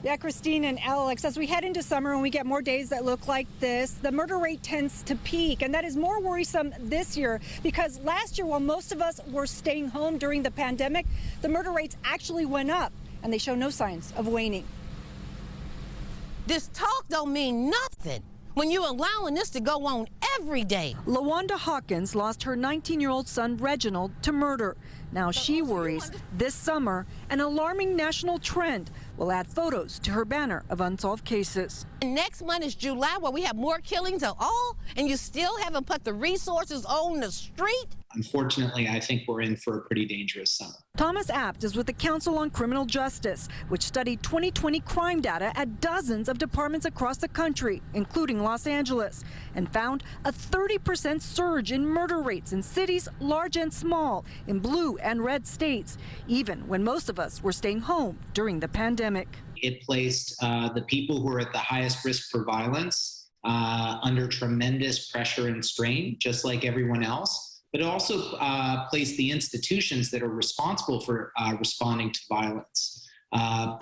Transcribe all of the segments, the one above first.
Yeah, Christine and Alex, as we head into summer and we get more days that look like this, the murder rate tends to peak. And that is more worrisome this year because last year, while most of us were staying home during the pandemic, the murder rates actually went up and they show no signs of waning. This talk don't mean nothing when you're allowing this to go on every day. LaWanda Hawkins lost her 19-year-old son, Reginald, to murder. Now she worries this summer, an alarming national trend will add photos to her banner of unsolved cases. Next month is July, where we have more killings of all, and you still haven't put the resources on the street? Unfortunately, I think we're in for a pretty dangerous summer. Thomas Abt is with the Council on Criminal Justice, which studied 2020 crime data at dozens of departments across the country, including Los Angeles, and found a 30% surge in murder rates in cities large and small, in blue and red states, even when most of us were staying home during the pandemic. It placed the people who are at the highest risk for violence under tremendous pressure and strain, just like everyone else. But it also placed the institutions that are responsible for responding to violence,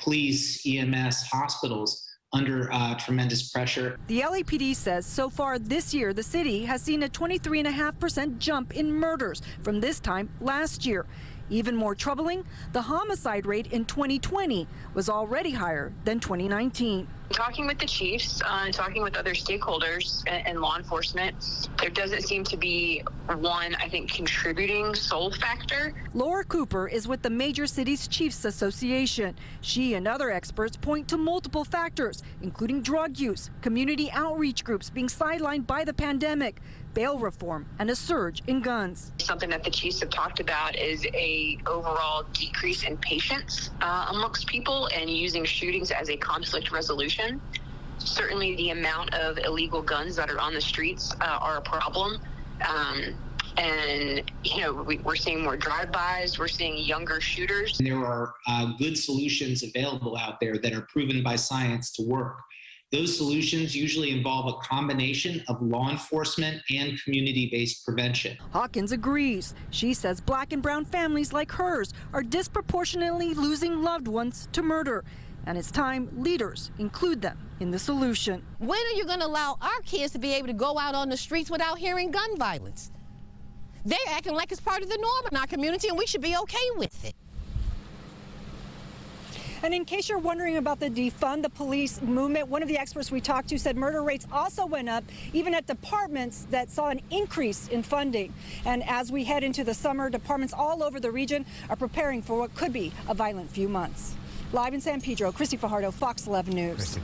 police, EMS, hospitals, under tremendous pressure. The LAPD says so far this year, the city has seen a 23.5% jump in murders from this time last year. Even more troubling, the homicide rate in 2020 was already higher than 2019. Talking with the chiefs, talking with other stakeholders and law enforcement, there doesn't seem to be one, I think, contributing sole factor. Laura Cooper is with the Major Cities Chiefs Association. She and other experts point to multiple factors, including drug use, community outreach groups being sidelined by the pandemic, bail reform, and a surge in guns. Something that the chiefs have talked about is a overall decrease in patience amongst people and using shootings as a conflict resolution. Certainly the amount of illegal guns that are on the streets are a problem. And, you know, we're seeing more drive-bys, we're seeing younger shooters. There are good solutions available out there that are proven by science to work. Those solutions usually involve a combination of law enforcement and community-based prevention. Hawkins agrees. She says Black and brown families like hers are disproportionately losing loved ones to murder. And it's time leaders include them in the solution. When are you going to allow our kids to be able to go out on the streets without hearing gun violence? They're acting like it's part of the norm in our community, and we should be okay with it. And in case you're wondering about the defund the police movement, one of the experts we talked to said murder rates also went up, even at departments that saw an increase in funding. And as we head into the summer, departments all over the region are preparing for what could be a violent few months. Live in San Pedro, Christy Fajardo, Fox 11 News.